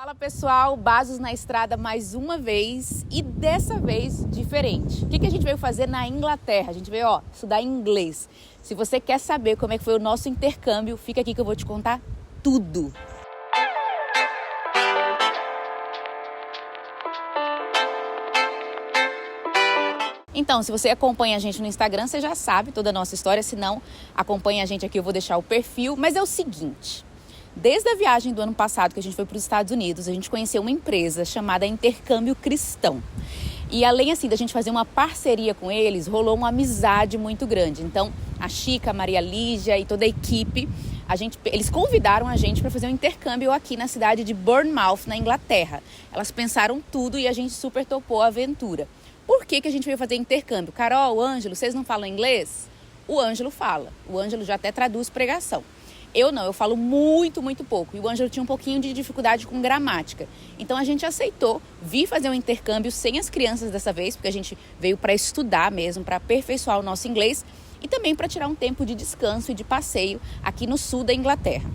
Fala pessoal, Basos na Estrada mais uma vez e dessa vez diferente. O que a gente veio fazer na Inglaterra? A gente veio estudar inglês. Se você quer saber como é que foi o nosso intercâmbio, fica aqui que eu vou te contar tudo. Então, se você acompanha a gente no Instagram, você já sabe toda a nossa história. Se não, acompanha a gente aqui, eu vou deixar o perfil. Mas é o seguinte, desde a viagem do ano passado que a gente foi para os Estados Unidos, a gente conheceu uma empresa chamada Intercâmbio Cristão. E além assim da gente fazer uma parceria com eles, rolou uma amizade muito grande. Então, a Chica, a Maria Lígia e toda a equipe, eles convidaram a gente para fazer um intercâmbio aqui na cidade de Bournemouth, na Inglaterra. Elas pensaram tudo e a gente super topou a aventura. Por que a gente veio fazer intercâmbio? Carol, Ângelo, vocês não falam inglês? O Ângelo fala. O Ângelo já até traduz pregação. Eu não, eu falo muito pouco. E o Ângelo tinha um pouquinho de dificuldade com gramática. Então a gente aceitou vir fazer um intercâmbio sem as crianças dessa vez, porque a gente veio para estudar mesmo, para aperfeiçoar o nosso inglês e também para tirar um tempo de descanso e de passeio aqui no sul da Inglaterra.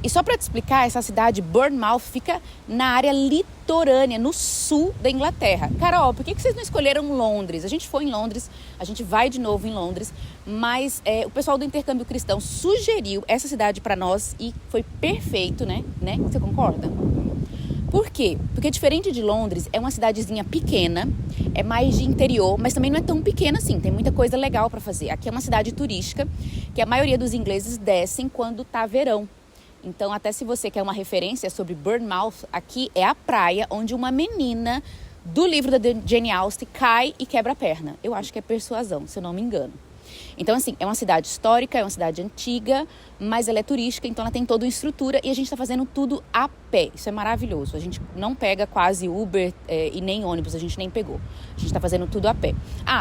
E só para te explicar, essa cidade, Bournemouth, fica na área litorânea, no sul da Inglaterra. Carol, por que vocês não escolheram Londres? A gente foi em Londres, a gente vai de novo em Londres, mas o pessoal do Intercâmbio Cristão sugeriu essa cidade para nós e foi perfeito, né? Você concorda? Por quê? Porque diferente de Londres, é uma cidadezinha pequena, é mais de interior, mas também não é tão pequena assim, tem muita coisa legal para fazer. Aqui é uma cidade turística que a maioria dos ingleses descem quando tá verão. Então, até se você quer uma referência sobre Bournemouth, aqui é a praia onde uma menina do livro da Jane Austen cai e quebra a perna. Eu acho que é Persuasão, se eu não me engano. Então, assim, é uma cidade histórica, é uma cidade antiga, mas ela é turística, então ela tem toda uma estrutura e a gente está fazendo tudo a pé. Isso é maravilhoso. A gente não pega quase Uber e nem ônibus, a gente nem pegou. A gente está fazendo tudo a pé.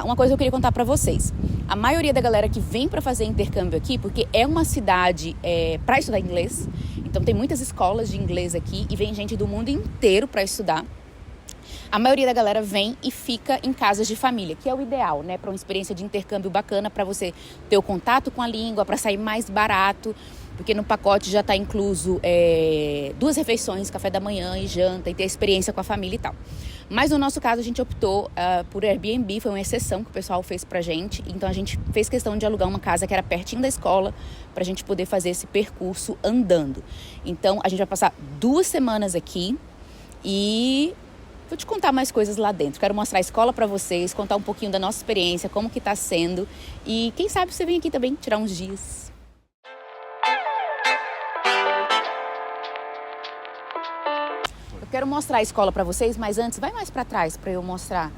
Uma coisa que eu queria contar para vocês. A maioria da galera que vem para fazer intercâmbio aqui, porque é uma cidade para estudar inglês, então tem muitas escolas de inglês aqui e vem gente do mundo inteiro para estudar. A maioria da galera vem e fica em casas de família, que é o ideal, né? Para uma experiência de intercâmbio bacana, para você ter o contato com a língua, para sair mais barato, porque no pacote já está incluso 2 refeições, café da manhã e janta, e ter a experiência com a família e tal. Mas no nosso caso a gente optou por Airbnb, foi uma exceção que o pessoal fez pra gente, então a gente fez questão de alugar uma casa que era pertinho da escola, pra gente poder fazer esse percurso andando. Então a gente vai passar 2 semanas aqui e vou te contar mais coisas lá dentro. Quero mostrar a escola para vocês, contar um pouquinho da nossa experiência, como que tá sendo. E quem sabe você vem aqui também tirar uns dias. Eu quero mostrar a escola para vocês, mas antes, vai mais para trás para eu mostrar.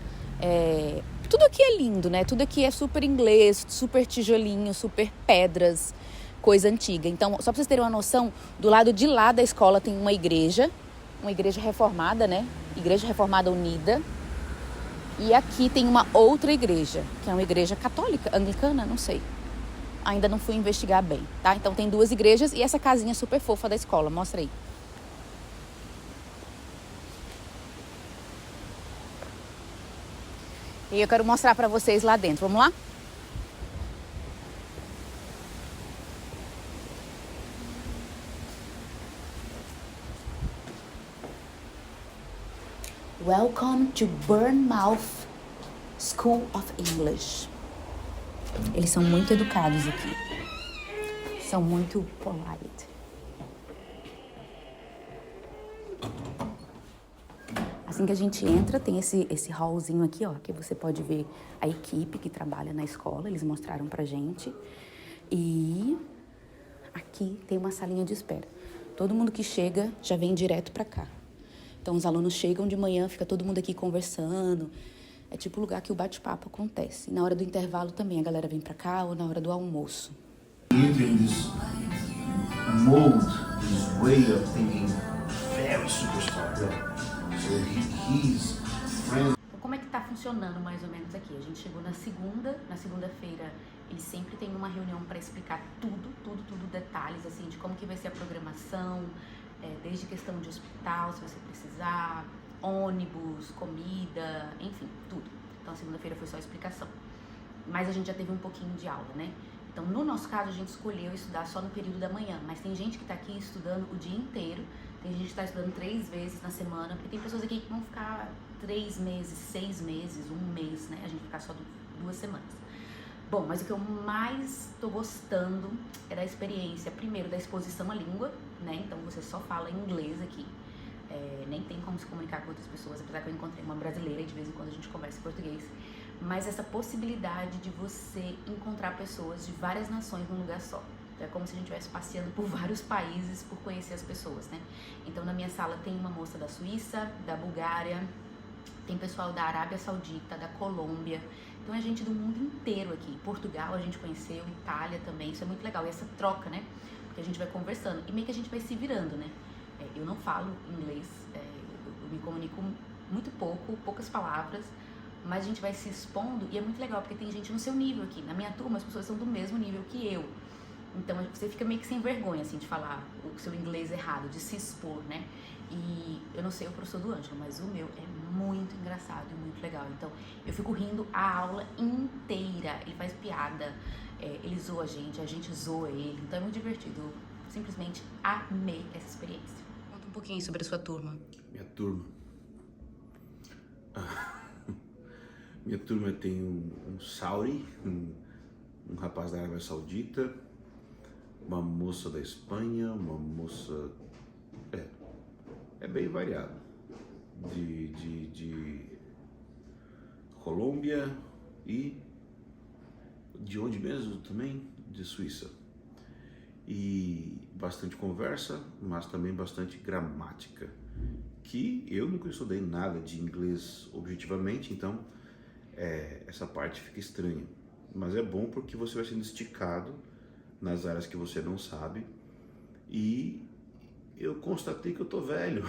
Tudo aqui é lindo, né? Tudo aqui é super inglês, super tijolinho, super pedras, coisa antiga. Então, só para vocês terem uma noção, do lado de lá da escola tem uma igreja reformada, né? Igreja Reformada Unida. E aqui tem uma outra igreja, que é uma igreja católica, anglicana, não sei. Ainda não fui investigar bem, tá? Então tem 2 igrejas e essa casinha super fofa da escola, mostra aí. E eu quero mostrar pra vocês lá dentro, vamos lá? Welcome to Bournemouth School of English. Eles são muito educados aqui. São muito polite. Assim que a gente entra, tem esse hallzinho aqui, que você pode ver a equipe que trabalha na escola. Eles mostraram pra gente. E aqui tem uma salinha de espera. Todo mundo que chega já vem direto pra cá. Então, os alunos chegam de manhã, fica todo mundo aqui conversando. É tipo o lugar que o bate-papo acontece. E na hora do intervalo também, a galera vem pra cá ou na hora do almoço. This mold, this way of thinking, very superstar. So he's friends. Então, como é que tá funcionando mais ou menos aqui? A gente chegou na segunda-feira, eles sempre têm uma reunião para explicar tudo, detalhes, assim, de como que vai ser a programação, desde questão de hospital, se você precisar, ônibus, comida, enfim, tudo. Então, segunda-feira foi só explicação. Mas a gente já teve um pouquinho de aula, né? Então, no nosso caso, a gente escolheu estudar só no período da manhã, mas tem gente que tá aqui estudando o dia inteiro, tem Tem gente que tá estudando 3 vezes na semana, porque tem pessoas aqui que vão ficar 3 meses, 6 meses, 1 mês, né? A gente ficar só 2 semanas. Bom, mas o que eu mais tô gostando é da experiência, primeiro, da exposição à língua, né? Então você só fala inglês aqui. Nem tem como se comunicar com outras pessoas, apesar que eu encontrei uma brasileira e de vez em quando a gente conversa em português. Mas essa possibilidade de você encontrar pessoas de várias nações num lugar só. É como se a gente estivesse passeando por vários países por conhecer as pessoas, né? Então na minha sala tem uma moça da Suíça, da Bulgária, tem pessoal da Arábia Saudita, da Colômbia. Então é gente do mundo inteiro aqui. Portugal a gente conheceu, Itália também, isso é muito legal. E essa troca, né? Porque a gente vai conversando e meio que a gente vai se virando, né? Eu não falo inglês, eu me comunico muito pouco, poucas palavras, mas a gente vai se expondo e é muito legal porque tem gente no seu nível aqui. Na minha turma as pessoas são do mesmo nível que eu. Então você fica meio que sem vergonha, assim, de falar o seu inglês errado, de se expor, né? E eu não sei o professor do Ângelo, mas o meu é muito engraçado e muito legal. Então eu fico rindo a aula inteira. Ele faz piada, ele zoa a gente zoa ele. Então é muito divertido. Eu simplesmente amei essa experiência. Conta um pouquinho sobre a sua turma. Minha turma? Minha turma tem um Sauri, um rapaz da Arábia Saudita, uma moça da Espanha, uma moça... É bem variado. De Colômbia e... De onde mesmo também? De Suíça. E bastante conversa, mas também bastante gramática. Que eu nunca estudei nada de inglês objetivamente, então essa parte fica estranha. Mas é bom porque você vai sendo esticado nas áreas que você não sabe. E eu constatei que eu tô velho,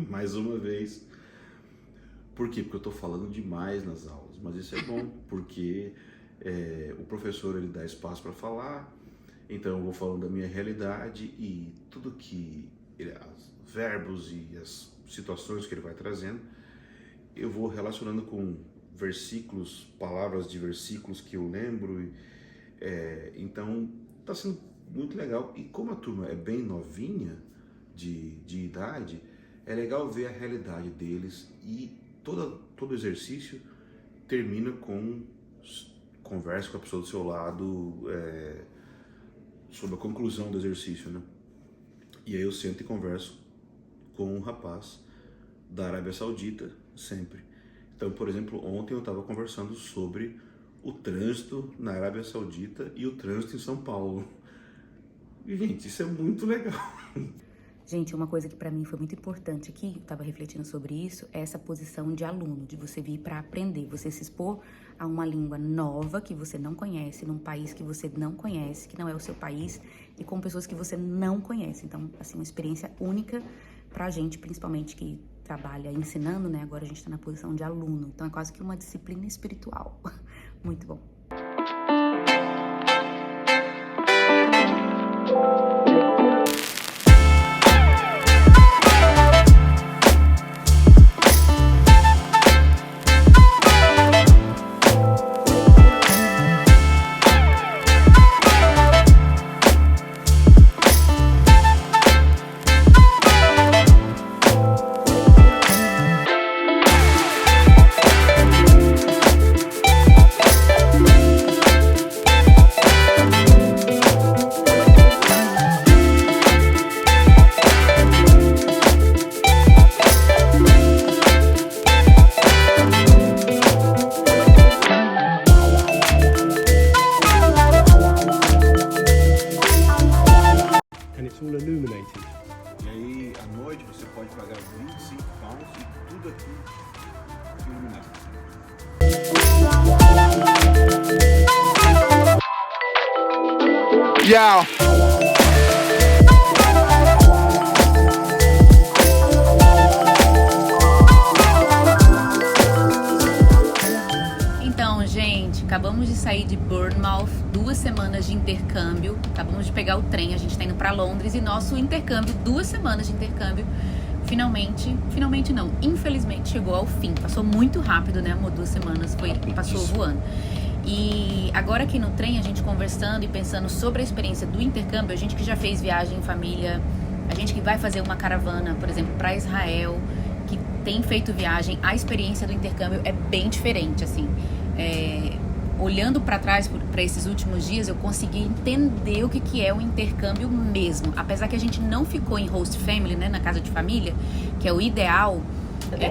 mais uma vez. Por quê? Porque eu tô falando demais nas aulas, mas isso é bom, porque o professor ele dá espaço para falar, então eu vou falando da minha realidade e tudo que os verbos e as situações que ele vai trazendo, eu vou relacionando com versículos, palavras de versículos que eu lembro, então tá sendo muito legal. E como a turma é bem novinha de idade, é legal ver a realidade deles e todo exercício termina com conversa com a pessoa do seu lado sobre a conclusão do exercício, né? E aí eu sento e converso com um rapaz da Arábia Saudita sempre. Então, por exemplo, ontem eu estava conversando sobre o trânsito na Arábia Saudita e o trânsito em São Paulo. E, gente, isso é muito legal. Gente, uma coisa que pra mim foi muito importante aqui, eu tava refletindo sobre isso, é essa posição de aluno, de você vir pra aprender, você se expor a uma língua nova que você não conhece, num país que você não conhece, que não é o seu país, e com pessoas que você não conhece. Então, assim, uma experiência única pra gente, principalmente que trabalha ensinando, né? Agora a gente tá na posição de aluno, então é quase que uma disciplina espiritual. Muito bom. All illuminated. E aí, à noite, você pode pagar 25 pounds e tudo aqui iluminado. Yo. Então, gente, acabamos de sair de Bournemouth, 2 semanas de intercâmbio, acabamos de pegar o trem, a gente tá indo pra Londres e nosso intercâmbio, 2 semanas de intercâmbio, finalmente não, infelizmente chegou ao fim. Passou muito rápido, né, amor? 2 semanas, passou voando. E agora aqui no trem, a gente conversando e pensando sobre a experiência do intercâmbio, a gente que já fez viagem em família a gente que vai fazer uma caravana, por exemplo, para Israel, que tem feito viagem, a experiência do intercâmbio é bem diferente, assim. Olhando para trás, para esses últimos dias, eu consegui entender o que é o intercâmbio mesmo. Apesar que a gente não ficou em host family, né, na casa de família, que é o ideal,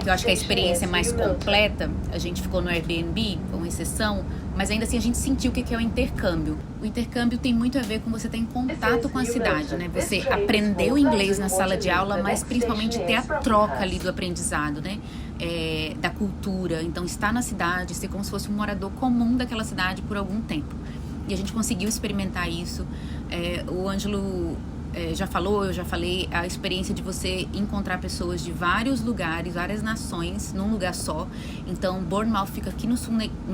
que eu acho que a experiência é mais completa. A gente ficou no Airbnb, com exceção, mas ainda assim a gente sentiu o que é o intercâmbio. O intercâmbio tem muito a ver com você estar em contato com a cidade, né? Você aprender o inglês na sala de aula, mas principalmente ter a troca ali do aprendizado, né? Da cultura. Então, estar na cidade, ser como se fosse um morador comum daquela cidade por algum tempo. E a gente conseguiu experimentar isso. O Ângelo já falou, eu já falei, a experiência de você encontrar pessoas de vários lugares, várias nações, num lugar só. Então, Bournemouth fica aqui no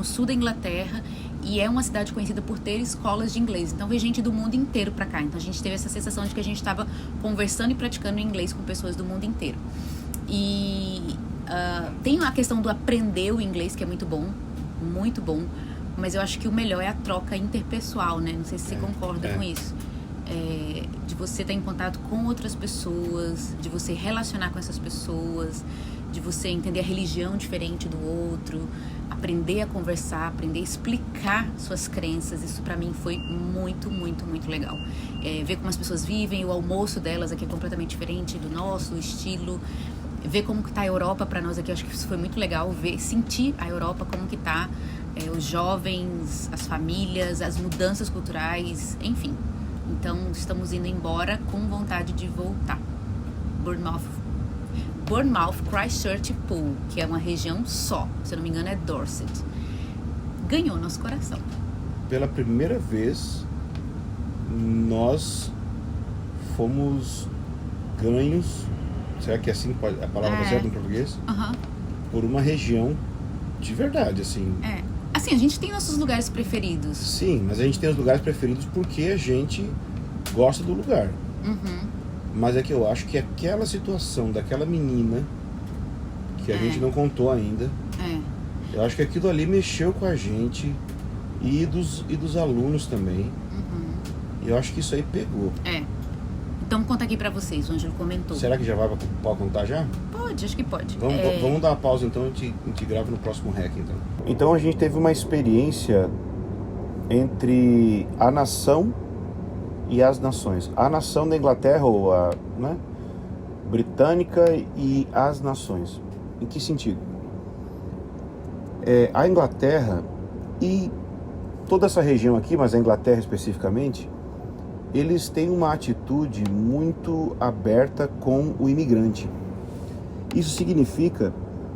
sul da Inglaterra e é uma cidade conhecida por ter escolas de inglês. Então, veio gente do mundo inteiro pra cá. Então, a gente teve essa sensação de que a gente estava conversando e praticando inglês com pessoas do mundo inteiro. E tem a questão do aprender o inglês, que é muito bom, mas eu acho que o melhor é a troca interpessoal, né? Não sei se você concorda com isso. De você estar em contato com outras pessoas, de você relacionar com essas pessoas, de você entender a religião diferente do outro, aprender a conversar, aprender a explicar suas crenças. Isso pra mim foi muito, muito, muito legal. Ver como as pessoas vivem, o almoço delas aqui é completamente diferente do nosso, o estilo. Ver como que tá a Europa pra nós aqui, acho que isso foi muito legal. Sentir a Europa como que tá, os jovens, as famílias, as mudanças culturais, enfim. Então, estamos indo embora com vontade de voltar. Bournemouth, Christchurch e Poole, que é uma região só, se eu não me engano é Dorset. Ganhou nosso coração. Pela primeira vez, nós fomos ganhos, será que é assim a palavra certa em português? Por uma região de verdade, assim. Assim, a gente tem nossos lugares preferidos. Sim, mas a gente tem os lugares preferidos porque a gente gosta do lugar. Mas é que eu acho que aquela situação daquela menina, que a gente não contou ainda, eu acho que aquilo ali mexeu com a gente e dos alunos também. E eu acho que isso aí pegou. Então, vou contar aqui pra vocês, o Ângelo comentou. Será que já pode contar já? Pode, acho que pode. Vamos dar uma pausa então, a gente grava no próximo REC então. Então a gente teve uma experiência entre a nação e as nações. A nação da Inglaterra, ou a britânica, e as nações. Em que sentido? A Inglaterra e toda essa região aqui, mas a Inglaterra especificamente, eles têm uma atitude muito aberta com o imigrante. Isso significa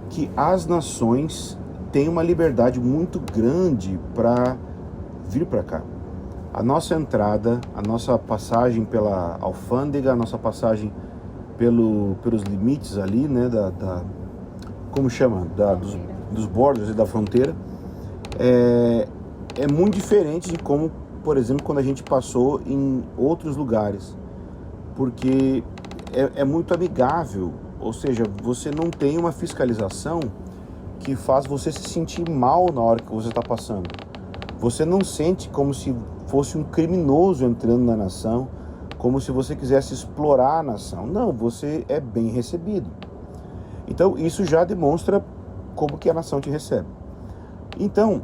que as nações têm uma liberdade muito grande para vir para cá. A nossa entrada, a nossa passagem pela alfândega, a nossa passagem pelos limites ali, né, como chama? Dos borders e da fronteira, é muito diferente de como, por exemplo, quando a gente passou em outros lugares, porque é muito amigável, ou seja, você não tem uma fiscalização que faz você se sentir mal na hora que você está passando. Você não sente como se fosse um criminoso entrando na nação, como se você quisesse explorar a nação. Não, você é bem recebido. Então, isso já demonstra como que a nação te recebe. Então,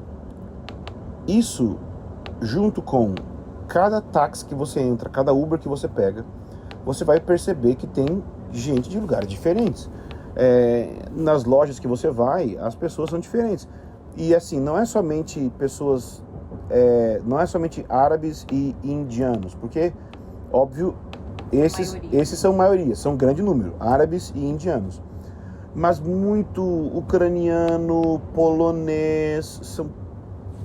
isso, junto com cada táxi que você entra, cada Uber que você pega, você vai perceber que tem gente de lugares diferentes. Nas lojas que você vai, as pessoas são diferentes. E assim, não é somente pessoas, não é somente árabes e indianos, porque, óbvio, esses são maioria, são grande número, árabes e indianos. Mas muito ucraniano, polonês, são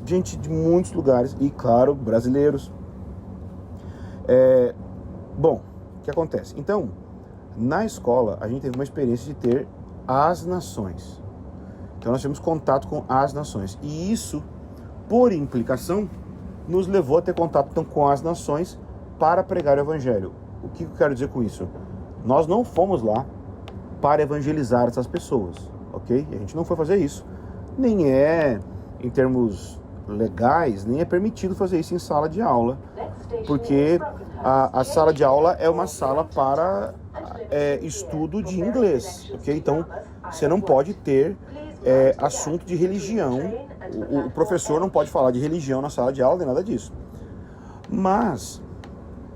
gente de muitos lugares e, claro, brasileiros. Bom, o que acontece? Então, na escola, a gente teve uma experiência de ter as nações. Então, nós tivemos contato com as nações. E isso, por implicação, nos levou a ter contato então, com as nações para pregar o evangelho. O que eu quero dizer com isso? Nós não fomos lá para evangelizar essas pessoas, ok? A gente não foi fazer isso. Nem em termos legais, nem é permitido fazer isso em sala de aula, porque a sala de aula é uma sala para estudo de inglês, ok? Então, você não pode ter assunto de religião. O professor não pode falar de religião na sala de aula, nem nada disso. Mas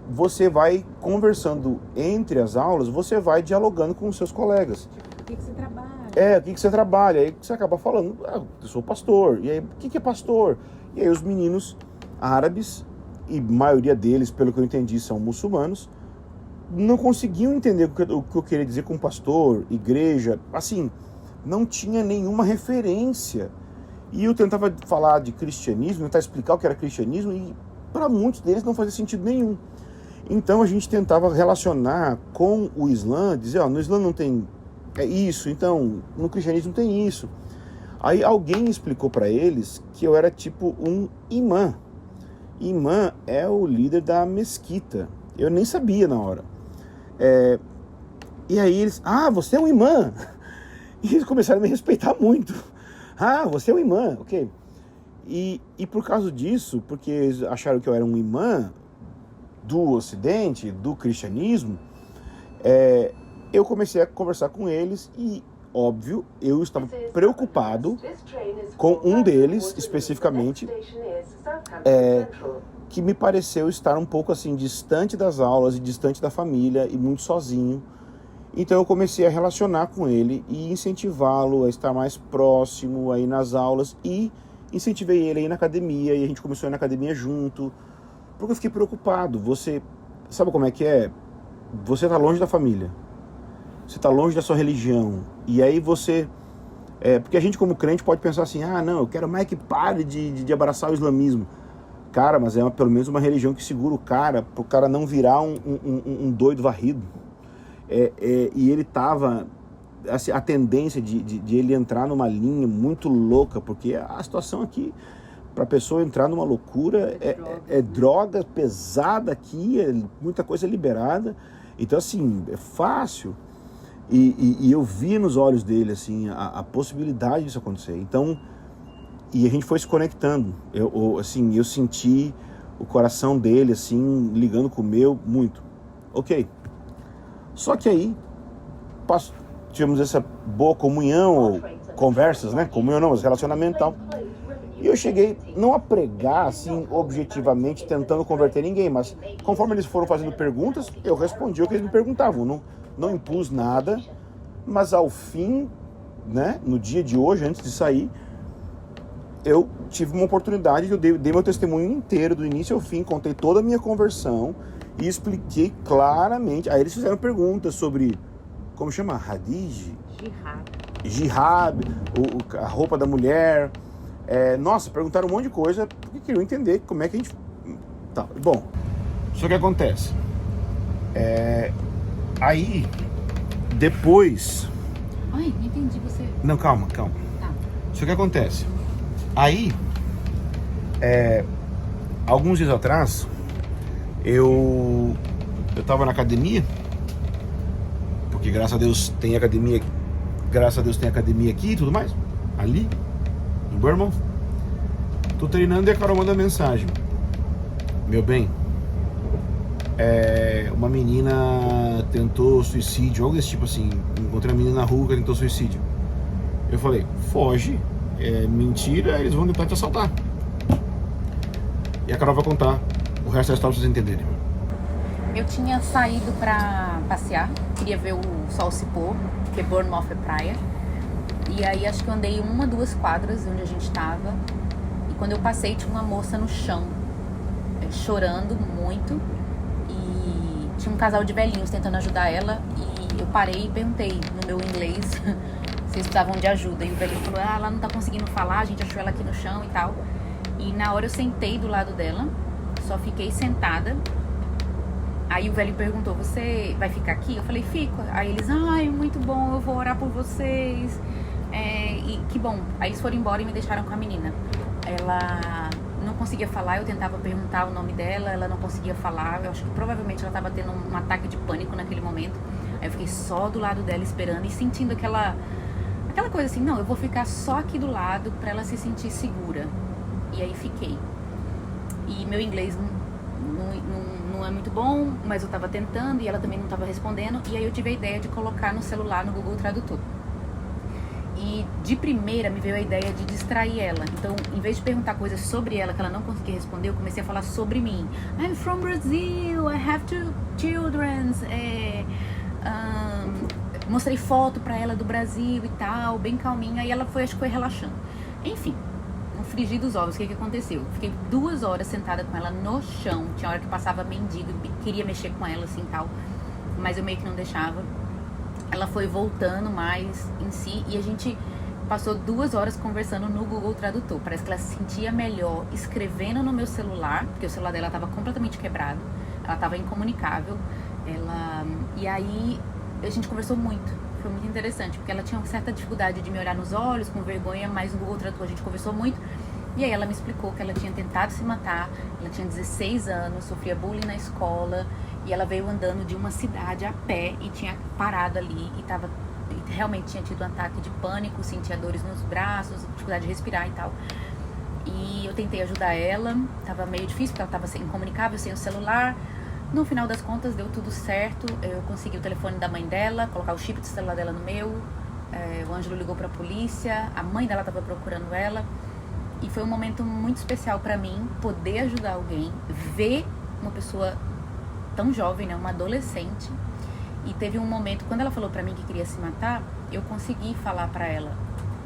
você vai conversando entre as aulas, você vai dialogando com os seus colegas. O que você trabalha? O que você trabalha? Aí você acaba falando, eu sou pastor. E aí, o que é pastor? E aí os meninos árabes, e a maioria deles, pelo que eu entendi, são muçulmanos, não conseguiam entender o que eu queria dizer com pastor, igreja, assim, não tinha nenhuma referência. E eu tentava falar de cristianismo, tentar explicar o que era cristianismo, e para muitos deles não fazia sentido nenhum. Então a gente tentava relacionar com o Islã, dizer, no Islã não tem isso, então no cristianismo tem isso. Aí alguém explicou para eles que eu era tipo um imã. Imã é o líder da mesquita. Eu nem sabia na hora. E aí eles, você é um imã. E eles começaram a me respeitar muito. Você é um imã, ok. E por causa disso, porque eles acharam que eu era um imã do Ocidente, do cristianismo, eu comecei a conversar com eles e, óbvio, eu estava preocupado com um deles, especificamente, que me pareceu estar um pouco assim, distante das aulas e distante da família e muito sozinho. Então eu comecei a relacionar com ele e incentivá-lo a estar mais próximo aí nas aulas e incentivei ele a ir na academia e a gente começou a ir na academia junto, porque eu fiquei preocupado. Você sabe como é que é? Você está longe da família, você está longe da sua religião e aí você... porque a gente como crente pode pensar assim, não, eu quero mais que pare de abraçar o islamismo. Cara, mas é pelo menos uma religião que segura o cara, para o cara não virar um doido varrido. E ele tava, assim, a tendência de ele entrar numa linha muito louca, porque a situação aqui, para a pessoa entrar numa loucura, é droga pesada aqui, muita coisa liberada. Então, assim, é fácil. E eu vi nos olhos dele, assim, a possibilidade disso acontecer. Então, e a gente foi se conectando. Eu senti o coração dele, assim, ligando com o meu, muito. Ok. Só que aí, tivemos essa boa comunhão, ou conversas, né? Comunhão não, mas relacionamento e tal. E eu cheguei, não a pregar, assim, objetivamente, tentando converter ninguém, mas conforme eles foram fazendo perguntas, eu respondi o que eles me perguntavam. Não impus nada, mas ao fim, né, no dia de hoje, antes de sair, eu tive uma oportunidade, eu dei meu testemunho inteiro, do início ao fim, contei toda a minha conversão e expliquei claramente. Aí eles fizeram perguntas sobre, como chama? Hadij? Jihad, a roupa da mulher. Nossa, perguntaram um monte de coisa, porque queriam entender como é que a gente... Tá, bom, só que acontece. Aí, depois... Ai, não entendi você... Não, calma. Tá. Só que acontece. Aí, alguns dias atrás, eu tava na academia, porque graças a Deus tem academia aqui e tudo mais, ali, em Bournemouth. Tô treinando e a Carol manda mensagem: meu bem, uma menina tentou suicídio, algo desse tipo assim. Encontrei uma menina na rua que tentou suicídio. Eu falei, foge, é mentira, eles vão tentar te assaltar. E a Carol vai contar o resto da história pra vocês entenderem. Eu tinha saído pra passear, queria ver o sol se pôr, porque Bournemouth é praia. E aí acho que eu andei 1-2 quadras onde a gente tava. E quando eu passei tinha uma moça no chão, chorando muito. E tinha um casal de velhinhos tentando ajudar ela. E eu parei e perguntei no meu inglês se eles precisavam de ajuda. E o velhinho falou, ela não tá conseguindo falar, a gente achou ela aqui no chão e tal. E na hora eu sentei do lado dela, só fiquei sentada. Aí o velho perguntou, você vai ficar aqui? Eu falei, fico. Aí eles, muito bom, eu vou orar por vocês. E que bom. Aí eles foram embora e me deixaram com a menina. Ela não conseguia falar, eu tentava perguntar o nome dela, ela não conseguia falar. Eu acho que provavelmente ela estava tendo um ataque de pânico naquele momento. Aí eu fiquei só do lado dela esperando e sentindo aquela coisa assim, não, eu vou ficar só aqui do lado pra ela se sentir segura. E aí fiquei. E meu inglês não é muito bom, mas eu tava tentando e ela também não tava respondendo. E aí eu tive a ideia de colocar no celular, no Google Tradutor. E de primeira me veio a ideia de distrair ela. Então, em vez de perguntar coisas sobre ela que ela não conseguia responder, eu comecei a falar sobre mim. I'm from Brazil, I have two children. Mostrei foto pra ela do Brasil e tal, bem calminha. E ela acho que foi relaxando. Enfim, no frigir dos ovos, o que aconteceu? Fiquei 2 horas sentada com ela no chão. Tinha hora que passava mendigo, queria mexer com ela assim tal, mas eu meio que não deixava. Ela foi voltando mais em si e a gente passou 2 horas conversando no Google Tradutor. Parece que ela se sentia melhor escrevendo no meu celular, porque o celular dela estava completamente quebrado, ela estava incomunicável. E aí a gente conversou muito, foi muito interessante, porque ela tinha uma certa dificuldade de me olhar nos olhos, com vergonha, mas no Google Tradutor a gente conversou muito. E aí ela me explicou que ela tinha tentado se matar, ela tinha 16 anos, sofria bullying na escola, e ela veio andando de uma cidade a pé e tinha parado ali e realmente tinha tido um ataque de pânico, sentia dores nos braços, dificuldade de respirar e tal. E eu tentei ajudar ela, tava meio difícil porque ela tava incomunicável, sem o celular. No final das contas deu tudo certo, eu consegui o telefone da mãe dela, colocar o chip do celular dela no meu, o Ângelo ligou pra polícia, a mãe dela tava procurando ela. E foi um momento muito especial pra mim, poder ajudar alguém, ver uma pessoa tão jovem, né, uma adolescente. E teve um momento, quando ela falou pra mim que queria se matar, eu consegui falar pra ela: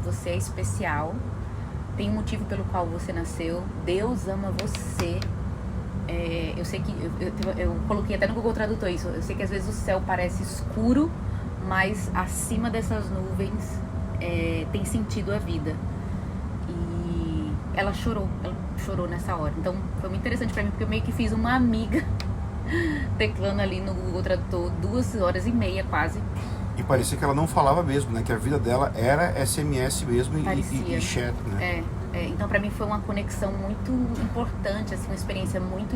você é especial, tem um motivo pelo qual você nasceu, Deus ama você. Eu sei que, eu coloquei até no Google Tradutor isso, eu sei que às vezes o céu parece escuro, mas acima dessas nuvens tem sentido a vida. Ela chorou nessa hora. Então foi muito interessante pra mim, porque eu meio que fiz uma amiga teclando ali no Google Tradutor 2 horas e meia quase. E parecia que ela não falava mesmo, né? Que a vida dela era SMS mesmo e chat, né? Então pra mim foi uma conexão muito importante, assim, uma experiência muito,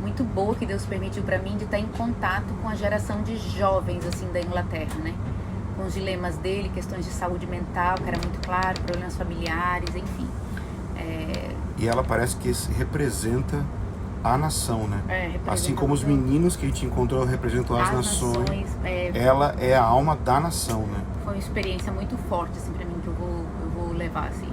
muito boa que Deus permitiu pra mim de estar em contato com a geração de jovens, assim, da Inglaterra, né? Com os dilemas dele, questões de saúde mental, que era muito claro, problemas familiares, enfim. E ela parece que representa a nação, né? Assim como os meninos que a gente encontrou representam as nações, ela é a alma da nação, né? Foi uma experiência muito forte, assim, pra mim, que eu vou levar, assim.